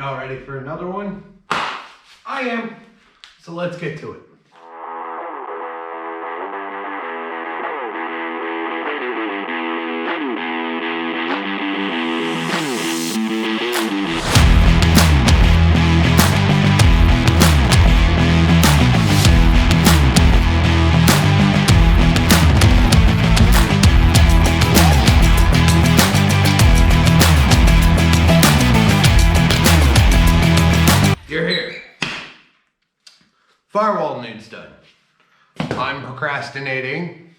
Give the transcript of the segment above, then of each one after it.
Y'all ready for another one? I am. So let's get to it. You're here. Firewall needs done. I'm procrastinating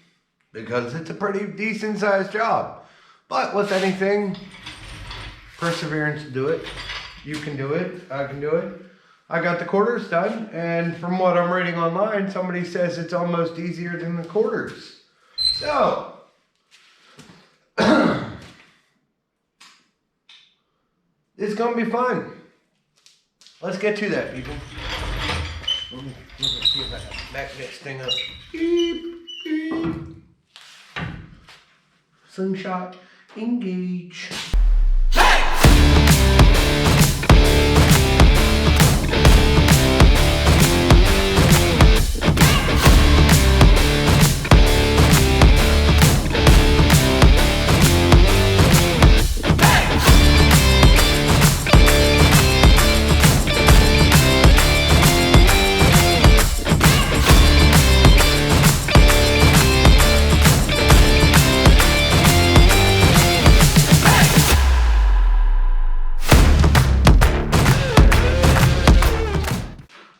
because it's a pretty decent sized job. But with anything, perseverance to do it. You can do it, I can do it. I got the quarters done, and from what I'm reading online, somebody says it's almost easier than the quarters. So, it's gonna be fun. Let's get to that, people. Let me see if I can back this thing up. Beep, beep. Slingshot, engage.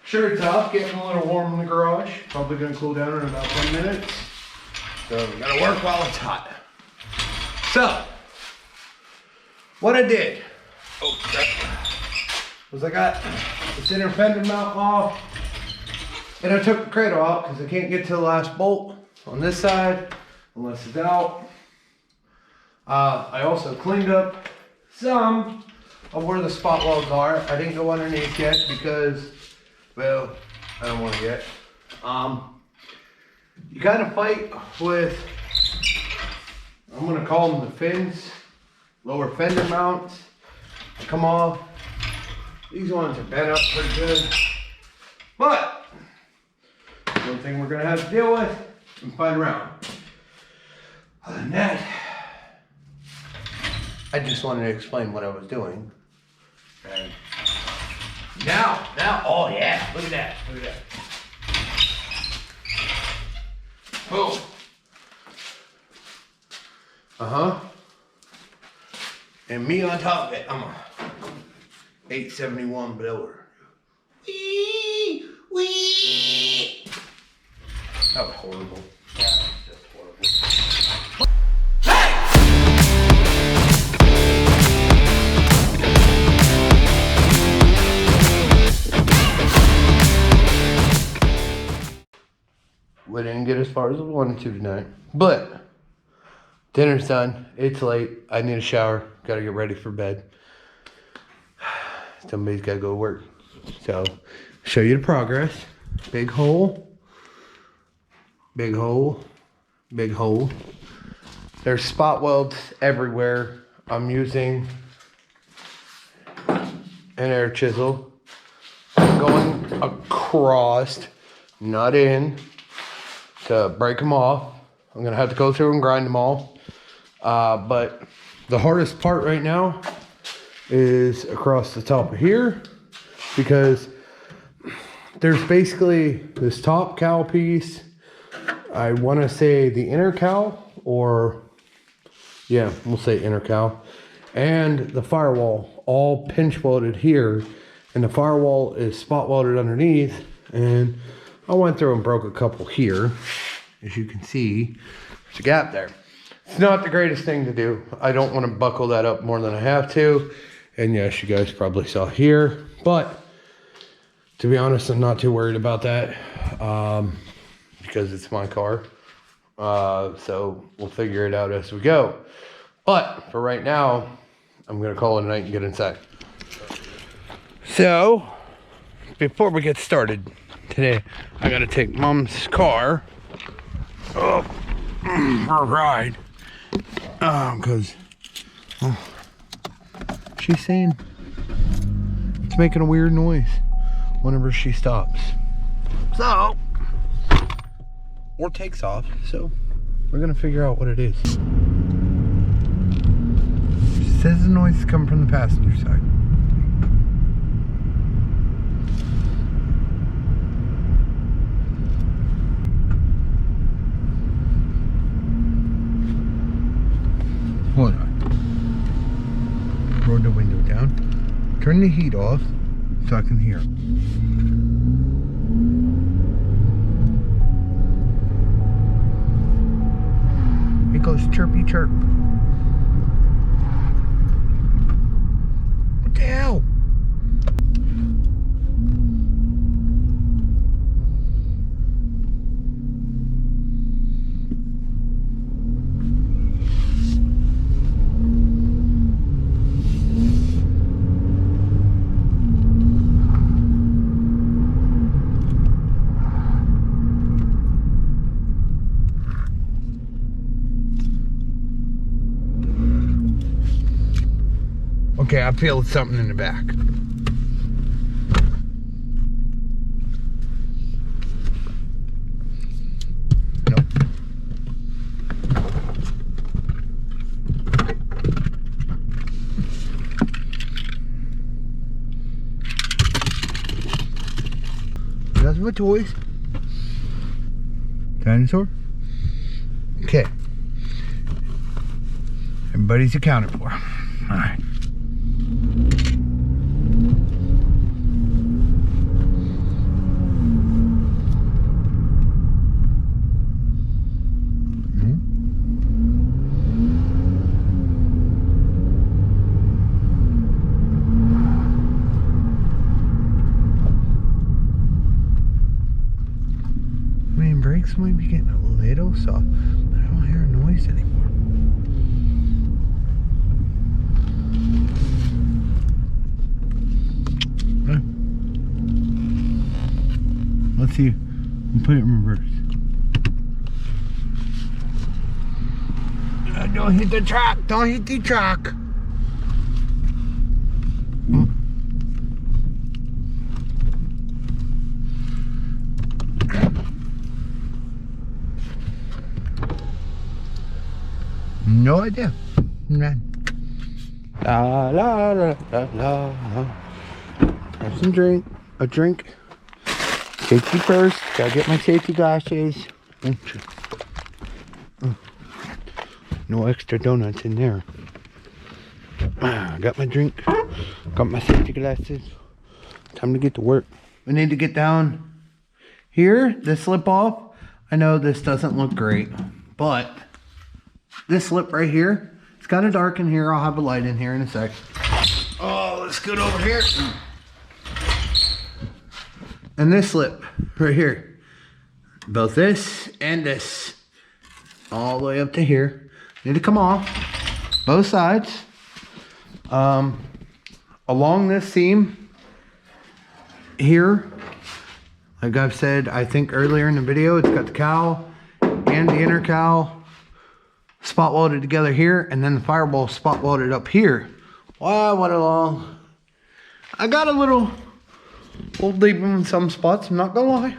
Shirts off, getting a little warm in the garage. Probably gonna cool down in about 10 minutes. So we gotta work while it's hot. So, what I did was I got the center fender mount off, and I took the cradle out because I can't get to the last bolt on this side unless it's out. I also cleaned up some of where the spot welds are. I didn't go underneath yet because, well, I don't want to yet. You kind of fight with, I'm going to call them the fins, lower fender mounts. They come off. These ones are bent up pretty good. But, one thing we're going to have to deal with and fight around. Other than that, I just wanted to explain what I was doing. And now, oh yeah, look at that, Boom. And me on top of it, I'm a 871 blower. Wee, wee. That was horrible. That was just horrible. We didn't get as far as we wanted to tonight, but dinner's done. It's late. I need a shower. Got to get ready for bed. Somebody's got to go to work. So, show you the progress. Big hole. Big hole. Big hole. There's spot welds everywhere. I'm using an air chisel. I'm going across, not in, to break them off. I'm gonna have to go through and grind them all. But the hardest part right now is across the top of here, because there's basically this top cowl piece. I wanna say the inner cowl, or yeah, we'll say inner cowl, and the firewall all pinch welded here, and the firewall is spot welded underneath. And I went through and broke a couple here. As you can see, there's a gap there. It's not the greatest thing to do. I don't want to buckle that up more than I have to. And yes, you guys probably saw here, but to be honest, I'm not too worried about that because it's my car. So we'll figure it out as we go. But for right now, I'm gonna call it a night and get inside. So before we get started today, I gotta take Mom's car for a ride. Because she's saying It's making a weird noise whenever she stops. So, or takes off. So, we're gonna figure out what it is. She says the noise is coming from the passenger side. Hold on. Roll the window down. Turn the heat off so I can hear it. It goes chirpy chirp. What the hell? Okay, I feel something in the back. Nope. That's my toys. Dinosaur. Okay. Everybody's accounted for. All right. Brakes might be getting a little soft, but I don't hear a noise anymore. Let's see. Put it in reverse. Don't hit the track. Don't hit the track. No idea. None. La la la la la. Have some drink. A drink. Safety first. Gotta get my safety glasses. No extra donuts in there. Got my drink. Got my safety glasses. Time to get to work. We need to get down here. The slip off. I know this doesn't look great, but this slip right here, it's kind of dark in here. I'll have a light in here in a sec. Oh, let's get over here. And this slip right here, both this and this, all the way up to here, need to come off both sides. Along this seam here, like I've said, I think earlier in the video, it's got the cowl and the inner cowl spot welded together here, and then the firewall spot welded up here. Wow, what a long. I got a little deep in some spots, I'm not gonna lie. I'm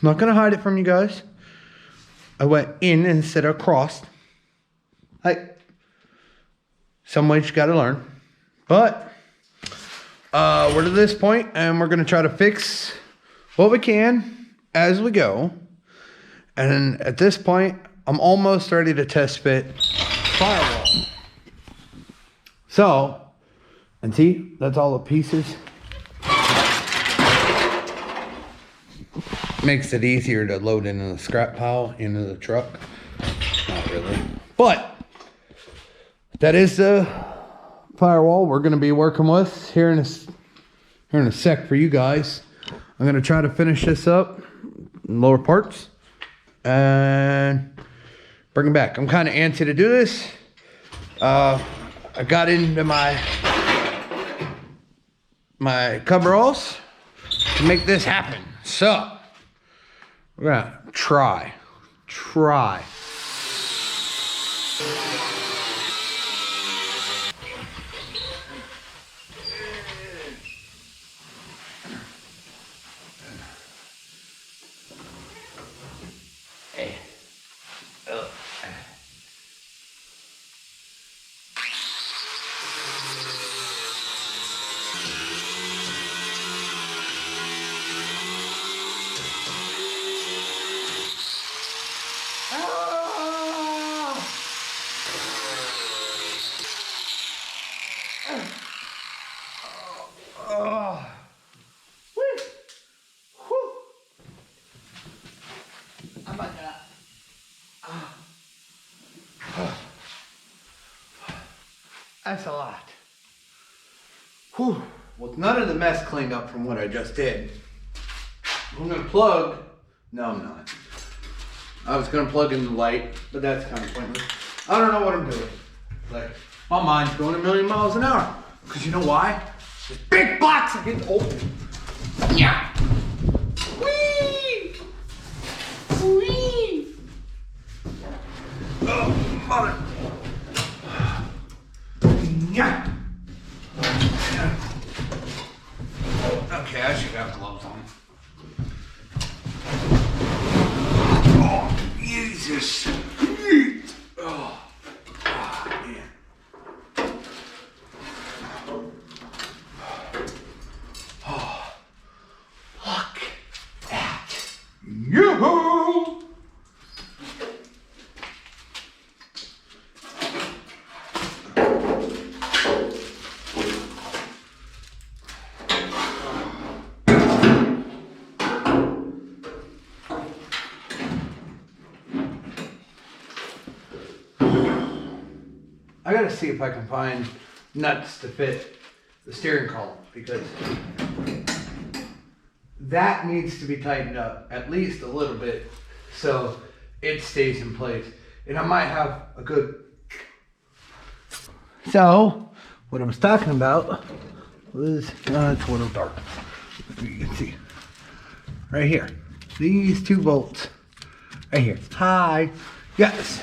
not gonna hide it from you guys. I went in instead of across. Hey, some ways you gotta learn. But we're to this point, and we're gonna try to fix what we can as we go. And at this point, I'm almost ready to test fit firewall. So, and see, that's all the pieces. Makes it easier to load into the scrap pile, into the truck. Not really. But, that is the firewall we're gonna be working with here in a sec for you guys. I'm gonna try to finish this up in lower parts and bring it back. I'm kind of antsy to do this. I got into my coveralls to make this happen. So we're gonna try. That's a lot. Whew. With none of the mess cleaned up from what I just did, I'm gonna plug. No, I'm not. I was gonna plug in the light, but that's kind of pointless. I don't know what I'm doing. Like, my mind's going a million miles an hour. Because you know why? This big box I get to open. Yeah. Whee! Whee! Oh, mother. Yeah. Okay, I should have gloves on. Oh, Jesus. Oh, man. Oh, look at you. I gotta see if I can find nuts to fit the steering column, because that needs to be tightened up at least a little bit so it stays in place. And I might have a good... So, what I was talking about was, it's a little dark. You can see right here, these 2 bolts right here. Hi. Yes.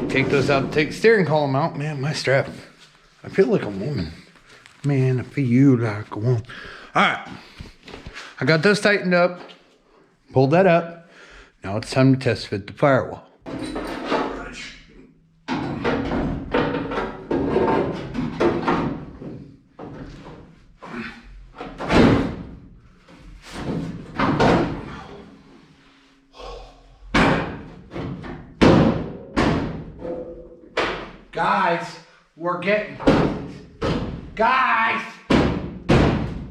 Take those out, take the steering column out. Man, my strap, I feel like a woman. Man, I feel like a woman. All right, I got those tightened up, pulled that up. Now it's time to test fit the firewall. Guys, we're getting places. Guys!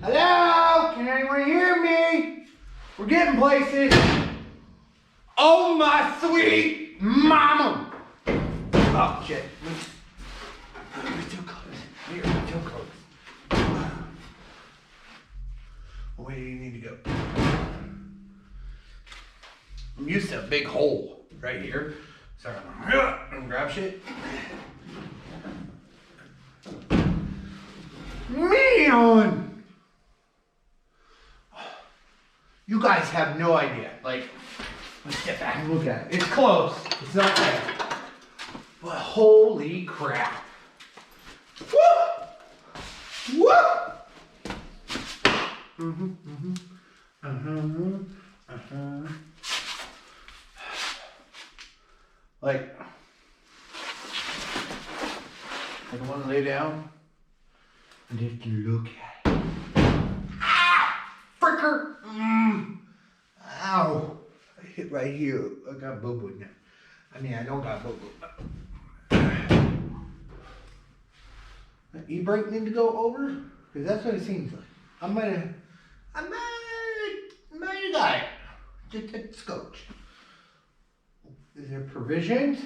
Hello? Can anyone hear me? We're getting places. Oh my sweet mama! Oh shit. You're too close. You're too close. Where do you need to go? I'm used to a big hole right here. So I'm gonna grab shit. Man! You guys have no idea. Like, let's step back and look at it. It's close. It's not there. But holy crap. Woo! Woo! Like, I don't want to lay down and just look at it. Ah! Fricker! Ow! I hit right here. I got boo-boo now. I mean, I don't got boo-boo. That e-brake need to go over? Because that's what it seems like. I might have got it. Just a scotch. Is there provisions?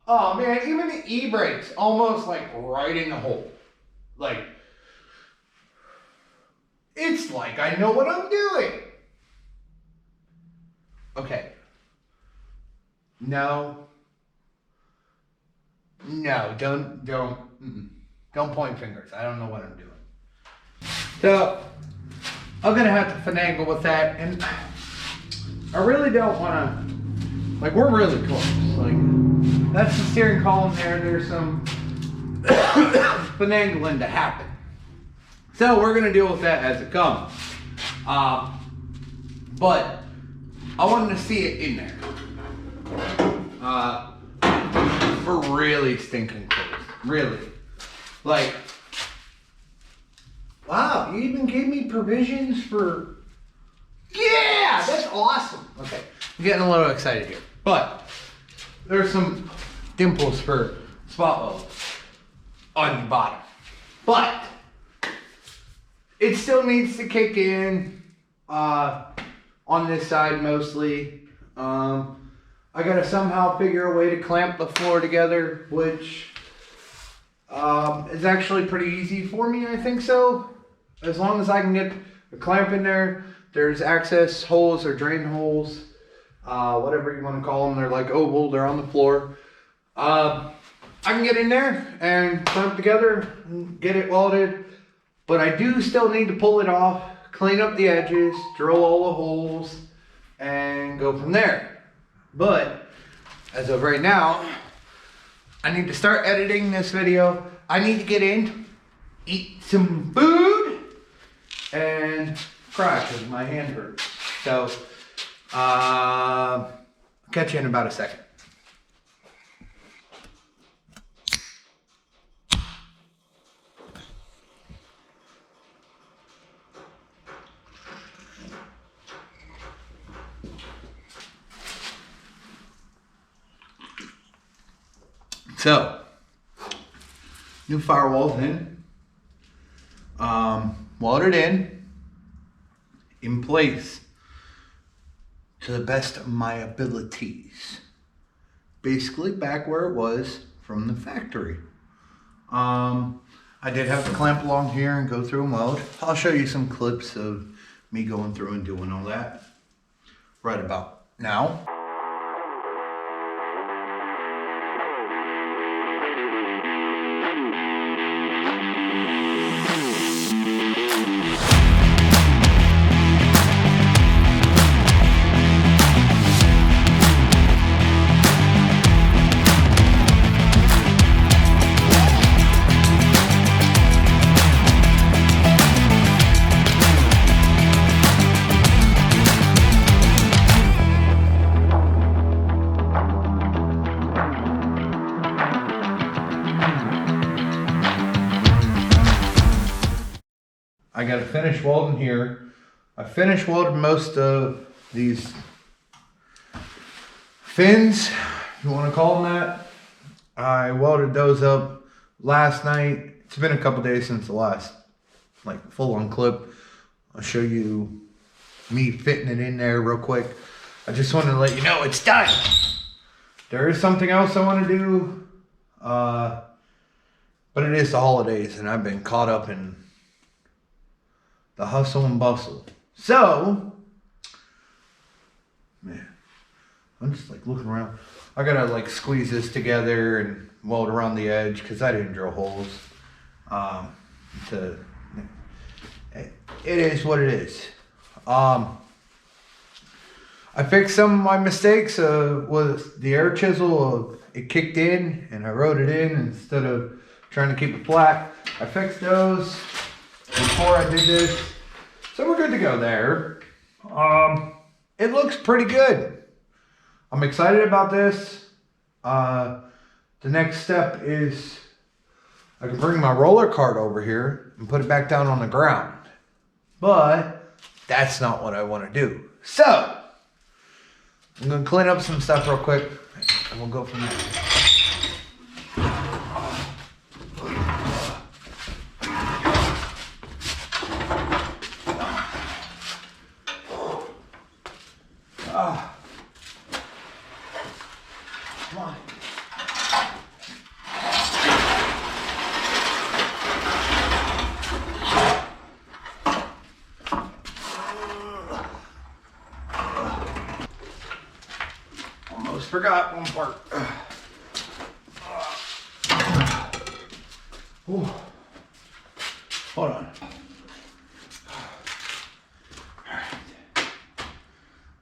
Oh man, even the e-brake's almost like right in the hole. Like, it's like I know what I'm doing. Okay. No, don't point fingers. I don't know what I'm doing. So, I'm gonna have to finagle with that, and I really don't wanna, like, we're really close. Like, that's the steering column there. There's some finagling to happen. So we're gonna deal with that as it comes. but I wanted to see it in there. We're really stinking close. Really. Like, wow, you even gave me provisions for... Yeah, that's awesome. Okay, I'm getting a little excited here. But there's some dimples for spot welds on the bottom. But it still needs to kick in on this side mostly. I gotta somehow figure a way to clamp the floor together, which is actually pretty easy for me, I think so. As long as I can get a clamp in there, there's access holes or drain holes, whatever you want to call them. They're like oval, they're on the floor. I can get in there and clamp together and get it welded, but I do still need to pull it off, clean up the edges, drill all the holes, and go from there. But as of right now, I need to start editing this video. I need to get in, eat some food, and cry because my hand hurts. So, I'll catch you in about a second. So, new firewall's welded in place to the best of my abilities. Basically back where it was from the factory. I did have to clamp along here and go through and weld. I'll show you some clips of me going through and doing all that right about now. I got to finish welding here. I finished welding most of these fins, if you want to call them that. I welded those up last night. It's been a couple days since the last full-on clip. I'll show you me fitting it in there real quick. I just wanted to let you know it's done. There is something else I want to do, but it is the holidays and I've been caught up in the hustle and bustle. So, man, I'm just looking around. I gotta squeeze this together and weld around the edge because I didn't drill holes. It is what it is. I fixed some of my mistakes with the air chisel. It kicked in and I wrote it in instead of trying to keep it flat. I fixed those before I did this, so we're good to go there. It looks pretty good. I'm excited about this. The next step is I can bring my roller cart over here and put it back down on the ground, but that's not what I want to do. So I'm gonna clean up some stuff real quick and we'll go from there. Come on. Almost forgot one part. Ooh. Hold on.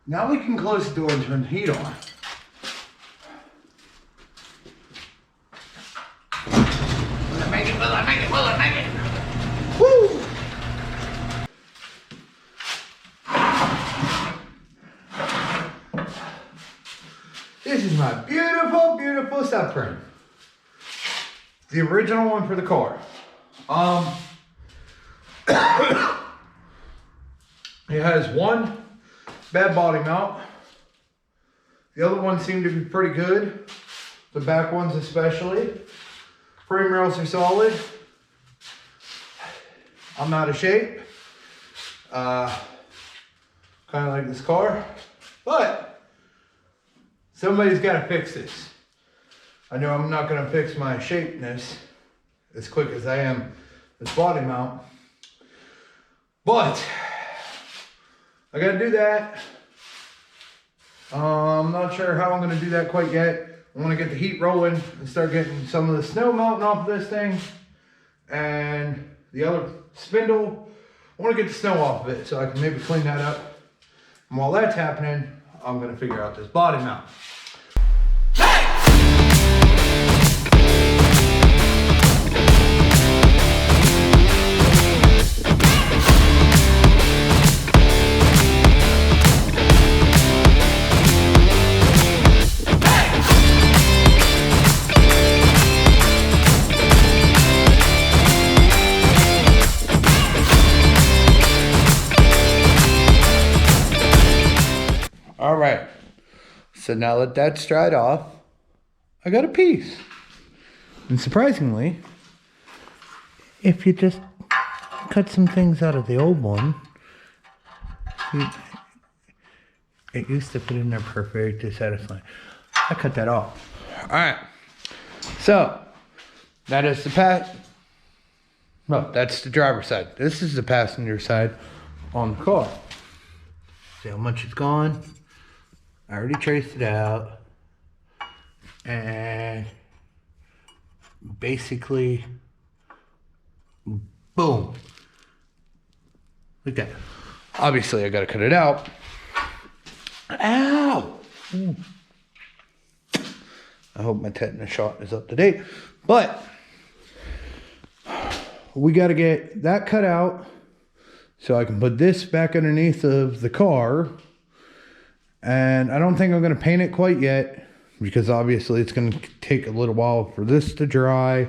Now we can close the door and turn the heat on. Will I make it? Will I make it? Will I make it? Woo! This is my beautiful, beautiful subframe. The original one for the car. It has one bad body mount. The other ones seem to be pretty good. The back ones especially. Frame rails are solid. I'm out of shape. Kind of like this car. But somebody's got to fix this. I know I'm not going to fix my shapeness as quick as I am this body mount. But I got to do that. I'm not sure how I'm going to do that quite yet. I want to get the heat rolling and start getting some of the snow melting off of this thing. And the other spindle, I want to get the snow off of it so I can maybe clean that up. And while that's happening, I'm going to figure out this body mount. All right, so now that that's dried off, I got a piece. And surprisingly, if you just cut some things out of the old one, it used to fit in there perfect, to satisfy. I cut that off. All right, so that is the no, that's the driver's side. This is the passenger side on the car. See how much it's gone? I already traced it out, and basically, boom. Look at that. Obviously, I gotta cut it out. Ow! I hope my tetanus shot is up to date, but we gotta get that cut out so I can put this back underneath of the car. And I don't think I'm going to paint it quite yet, because obviously it's going to take a little while for this to dry.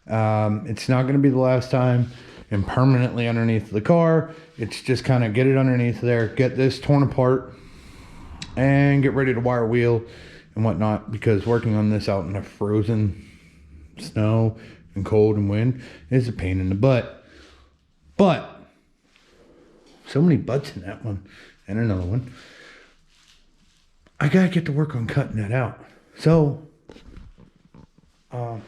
It's not going to be the last time and permanently underneath the car. It's just kind of get it underneath there, get this torn apart, and get ready to wire wheel and whatnot, because working on this out in the frozen snow and cold and wind is a pain in the butt. But so many butts in that one and another one. I gotta get to work on cutting that out. So, and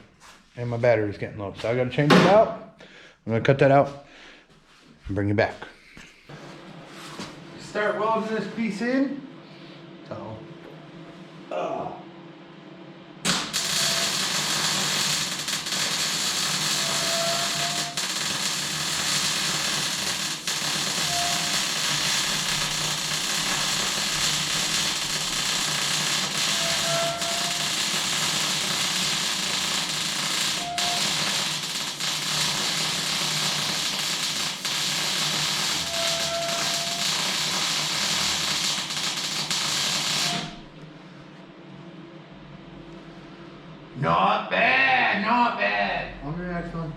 my battery's getting low, so I gotta change it out. I'm gonna cut that out and bring it back. Start welding this piece in. So, not bad, not bad. On to the next one.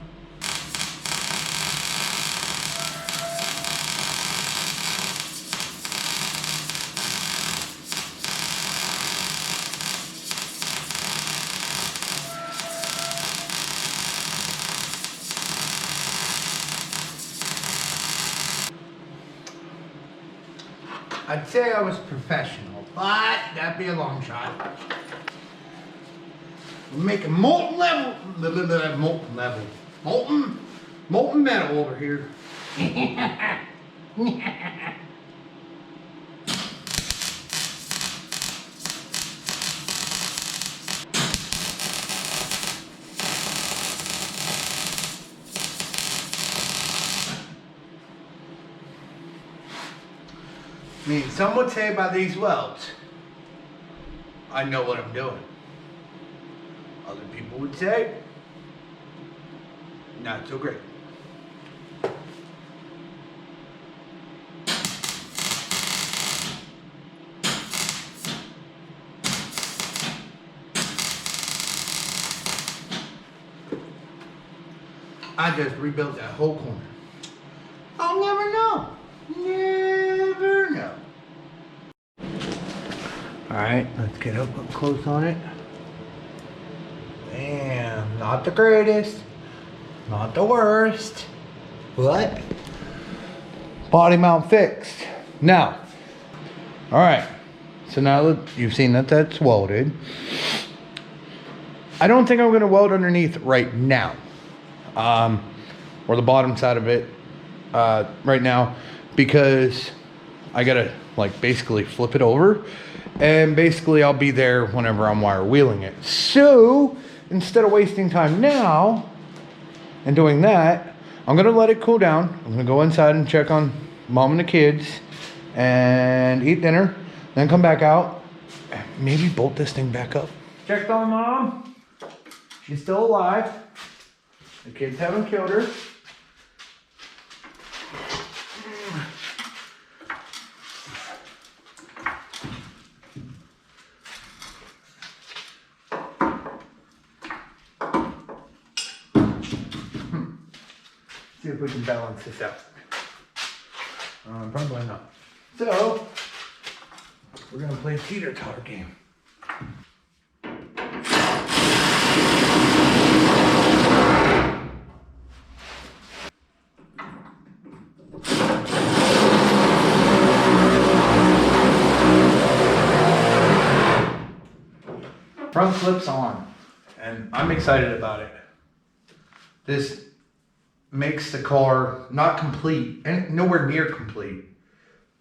I'd say I was professional, but that'd be a long shot. We're making molten metal over here. I mean, some would say by these welds, I know what I'm doing. Other people would say, not so great. I just rebuilt that whole corner. I'll never know. Never know. Alright, let's get up close on it. Damn, not the greatest. Not the worst. But body mount fixed. Now, alright. So now that you've seen that that's welded. I don't think I'm going to weld underneath right now. Or the bottom side of it right now, because I gotta like basically flip it over, and basically I'll be there whenever I'm wire wheeling it. So instead of wasting time now and doing that, I'm gonna let it cool down. I'm gonna go inside and check on mom and the kids and eat dinner, then come back out and maybe bolt this thing back up. Checked on mom. She's still alive. The kids haven't killed her. See if we can balance this out. Probably not. So, we're gonna play a teeter-totter game. Front flip's on, and I'm excited about it. This makes the car not complete, and nowhere near complete,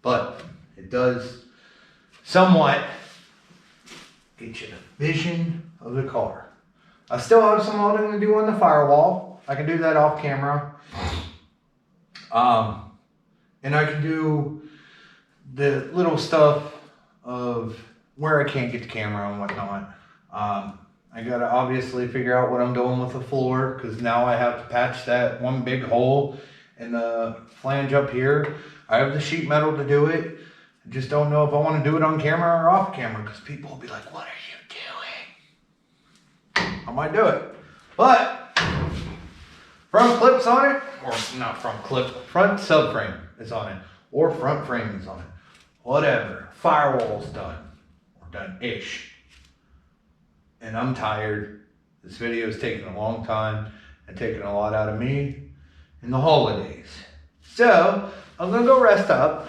but it does somewhat get you the vision of the car. I still have some welding to do on the firewall. I can do that off camera. And I can do the little stuff of where I can't get the camera and whatnot. I gotta obviously figure out what I'm doing with the floor, because now I have to patch that one big hole in the flange up here. I have the sheet metal to do it. I just don't know if I want to do it on camera or off camera, because people will be like, what are you doing? I might do it. But front clips on it, or not front clip, front subframe is on it, or front frame is on it. Whatever. Firewall's done, or done-ish. And I'm tired. This video is taking a long time and taking a lot out of me in the holidays. So I'm gonna go rest up.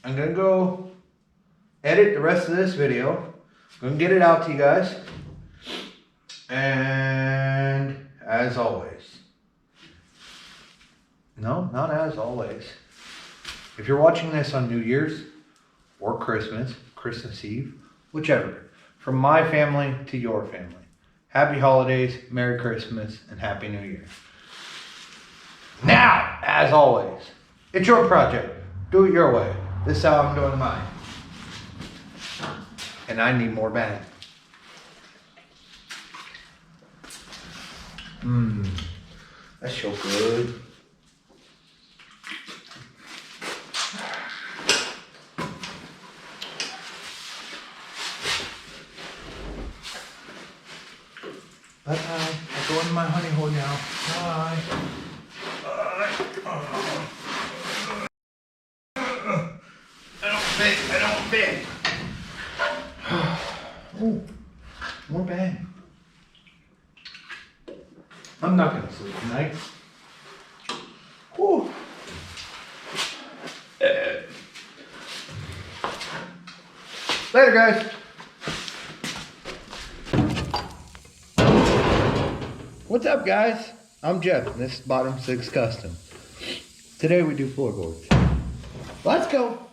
I'm gonna go edit the rest of this video. I'm gonna get it out to you guys. And as always, no, not as always. If you're watching this on New Year's or Christmas Eve, whichever, from my family to your family, happy holidays, Merry Christmas, and Happy New Year. Now, as always, it's your project. Do it your way. This is how I'm doing mine. And I need more bang. That's so good. Bye. I'll go into my honey hole now. Bye. I don't fit. Oh, more bang. I'm not gonna sleep tonight. Whew. Later, guys. What's up, guys? I'm Jeff, and this is Bottom 6 Custom. Today we do floorboards. Let's go.